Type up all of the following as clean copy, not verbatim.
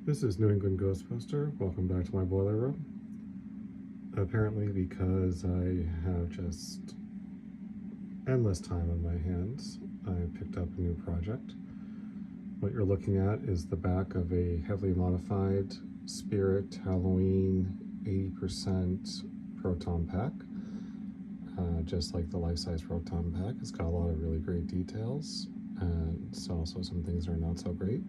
This is New England Ghostbuster. Welcome back to my boiler room. Apparently, because I have just endless time on my hands, I picked up a new project. What you're looking at is the back of a heavily modified Spirit Halloween 80% proton pack. Just like the life-size proton pack, it's got a lot of really great details, and it's also some things that are not so great.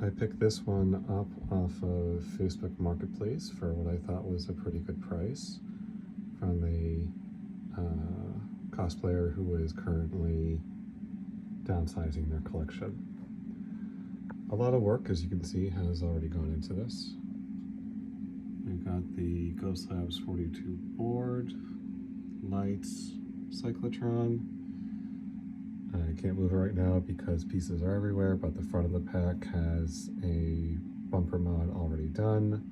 I picked this one up off of Facebook Marketplace for what I thought was a pretty good price from a cosplayer who is currently downsizing their collection. A lot of work, as you can see, has already gone into this. We've got the Ghost Labs 42 board, lights, cyclotron. I can't move it right now because pieces are everywhere, but the front of the pack has a bumper mod already done.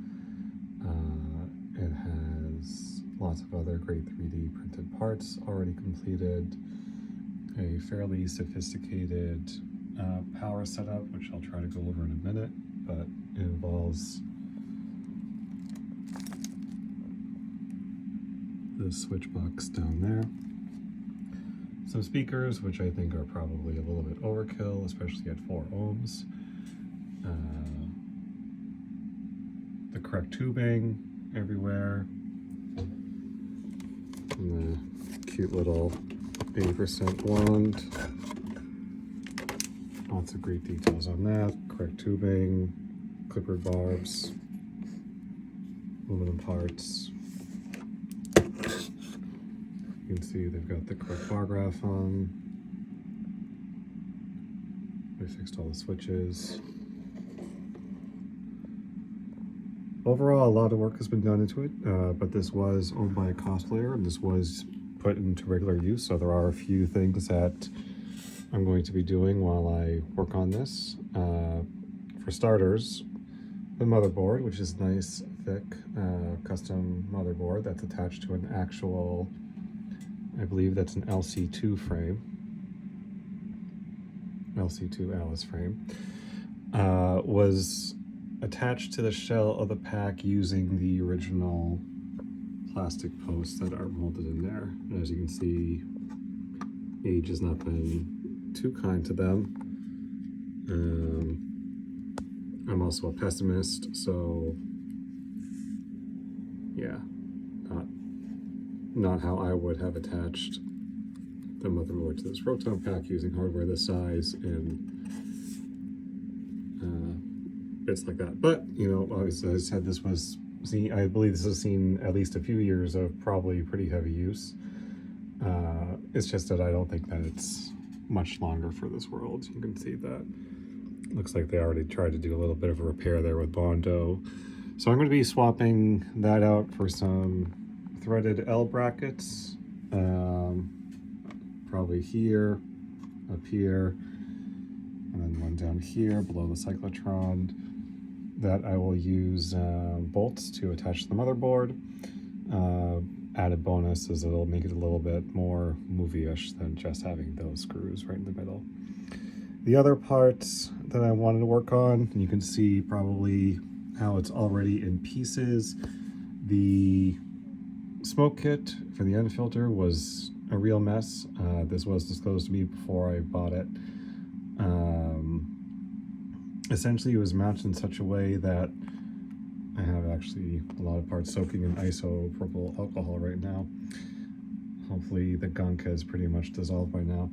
It has lots of other great 3D printed parts already completed. A fairly sophisticated power setup, which I'll try to go over in a minute, but it involves the switch box down there. Some speakers, which I think are probably a little bit overkill, especially at 4 ohms. The correct tubing everywhere. And the cute little 80% wand. Lots of great details on that. Correct tubing, clippered barbs, aluminum parts. You can see they've got the correct bar graph on. They fixed all the switches. Overall, a lot of work has been done into it, but this was owned by a cosplayer and this was put into regular use, so there are a few things that I'm going to be doing while I work on this. For starters, the motherboard, which is nice, thick, custom motherboard that's attached to an actual, I believe that's an LC2 frame, LC2 Alice frame, was attached to the shell of the pack using the original plastic posts that are molded in there. And as you can see, age has not been too kind to them. I'm also a pessimist, so yeah, not how I would have attached the motherboard to this proton pack using hardware this size and bits like that. But, you know, as I said, this was seen, I believe this has seen at least a few years of probably pretty heavy use. It's just that I don't think that it's much longer for this world. You can see that. Looks like they already tried to do a little bit of a repair there with Bondo. So I'm going to be swapping that out for some threaded L brackets, probably here, up here, and then one down here below the cyclotron that I will use bolts to attach to the motherboard. Added bonus is it'll make it a little bit more movie-ish than just having those screws right in the middle. The other parts that I wanted to work on, and you can see probably how it's already in pieces. The smoke kit for the end filter was a real mess. This was disclosed to me before I bought it. Essentially, it was mounted in such a way that I have actually a lot of parts soaking in isopropyl alcohol right now. Hopefully the gunk has pretty much dissolved by now.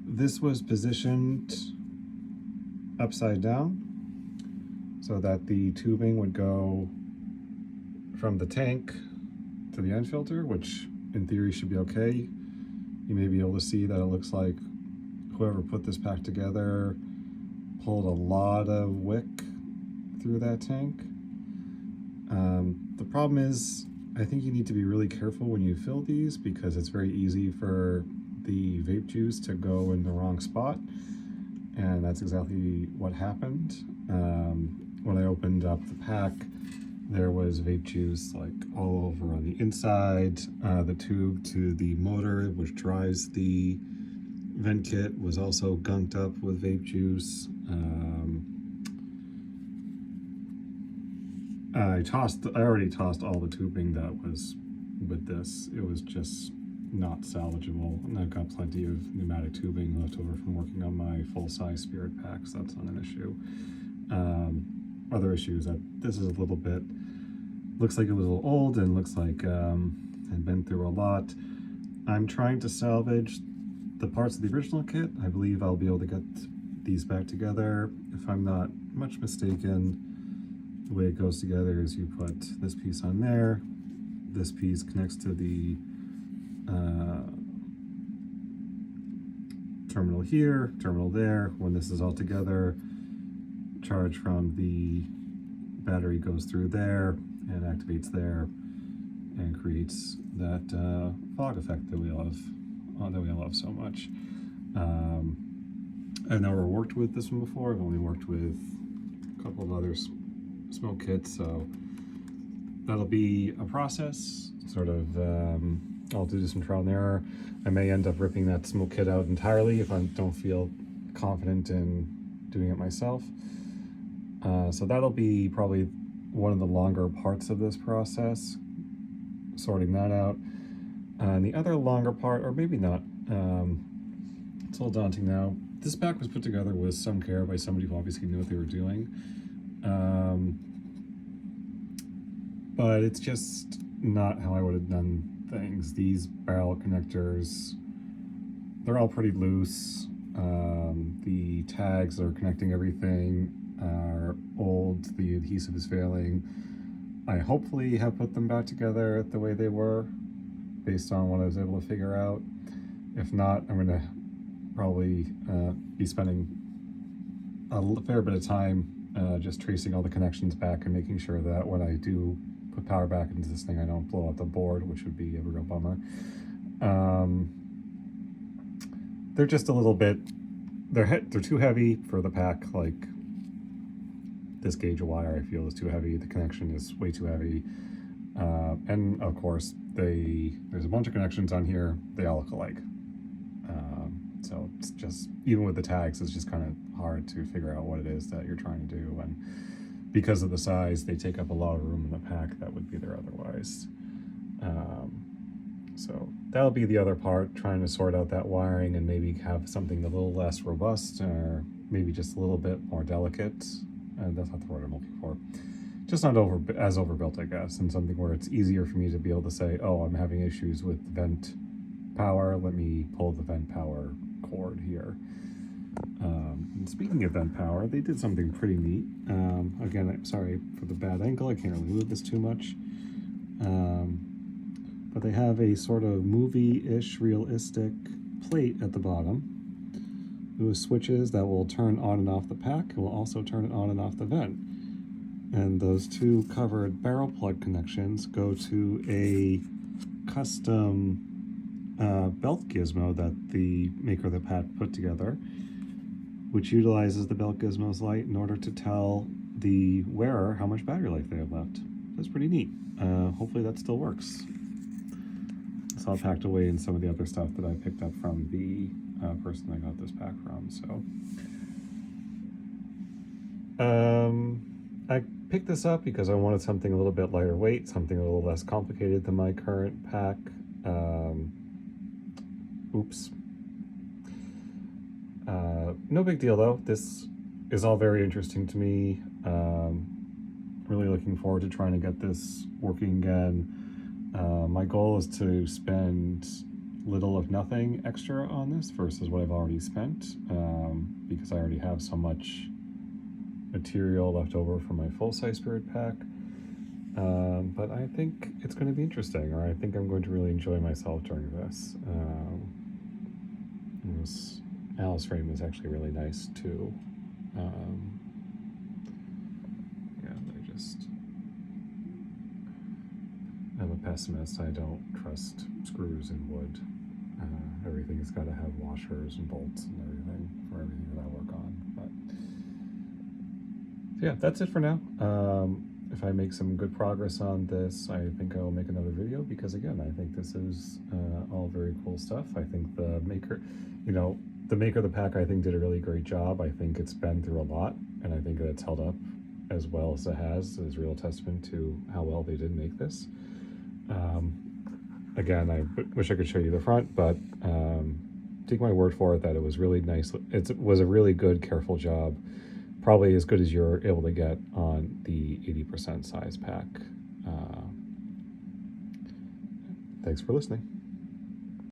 This was positioned upside down so that the tubing would go from the tank to the end filter, which in theory should be okay. You may be able to see that it looks like whoever put this pack together pulled a lot of wick through that tank. The problem is, I think you need to be really careful when you fill these because it's very easy for the vape juice to go in the wrong spot, and that's exactly what happened. When I opened up the pack, there was vape juice like all over on the inside. The tube to the motor, which drives the vent kit, was also gunked up with vape juice. I already tossed all the tubing that was with this. It was just not salvageable, and I've got plenty of pneumatic tubing left over from working on my full-size Spirit pack, so that's not an issue. Other issue is that this is a little bit, looks like it was a little old, and looks like I've been through a lot. I'm trying to salvage the parts of the original kit. I believe I'll be able to get these back together. If I'm not much mistaken, the way it goes together is you put this piece on there, this piece connects to the terminal here, terminal there. When this is all together, charge from the battery goes through there and activates there and creates that fog effect that we love so much. I've never worked with this one before. I've only worked with a couple of other smoke kits, so that'll be a process. Sort of, I'll do some trial and error. I may end up ripping that smoke kit out entirely if I don't feel confident in doing it myself. So that'll be probably one of the longer parts of this process, sorting that out. And the other longer part, or maybe not, it's a little daunting now. This pack was put together with some care by somebody who obviously knew what they were doing. But it's just not how I would have done things. These barrel connectors, they're all pretty loose. The tags that are connecting everything are old. The adhesive is failing. I hopefully have put them back together the way they were, based on what I was able to figure out. If not, I'm going to probably be spending a fair bit of time just tracing all the connections back and making sure that when I do put power back into this thing, I don't blow out the board, which would be a real bummer. They're just a little bit, they're too heavy for the pack. Like, this gauge of wire I feel is too heavy. The connection is way too heavy. And of course, there's a bunch of connections on here. They all look alike. So it's just, even with the tags, it's just kind of hard to figure out what it is that you're trying to do. And because of the size, they take up a lot of room in the pack that would be there otherwise. So that'll be the other part, trying to sort out that wiring and maybe have something a little less robust, or maybe just a little bit more delicate. That's not the word I'm looking for. Just not as overbuilt, I guess, and something where it's easier for me to be able to say, oh, I'm having issues with vent power, let me pull the vent power cord here. And speaking of vent power, they did something pretty neat. Again, I'm sorry for the bad angle, I can't really move this too much. But they have a sort of movie-ish realistic plate at the bottom with switches that will turn on and off the pack, and will also turn it on and off the vent. And those two covered barrel plug connections go to a custom belt gizmo that the maker of the pack put together, which utilizes the belt gizmo's light in order to tell the wearer how much battery life they have left. That's pretty neat. Hopefully that still works. It's all packed away in some of the other stuff that I picked up from the person I got this pack from. So I picked this up because I wanted something a little bit lighter weight, something a little less complicated than my current pack. No big deal though. This is all very interesting to me. Really looking forward to trying to get this working again. My goal is to spend little if nothing extra on this versus what I've already spent, because I already have so much material left over from my full-size Spirit pack. But I think it's going to be interesting, or I think I'm going to really enjoy myself during this. This Alice frame is actually really nice too. Yeah, they're just... I'm a pessimist. I don't trust screws in wood. Everything has got to have washers and bolts and everything for everything that I work on. But yeah, that's it for now. If I make some good progress on this, I think I'll make another video, because again, I think this is all very cool stuff. I think the maker, you know, The maker of the pack, I think, did a really great job. I think it's been through a lot, and I think that it's held up as well as it has is real testament to how well they did make this. Again, I wish I could show you the front, but take my word for it that it was really nice. It was a really good, careful job, probably as good as you're able to get on the 80% size pack. Thanks for listening.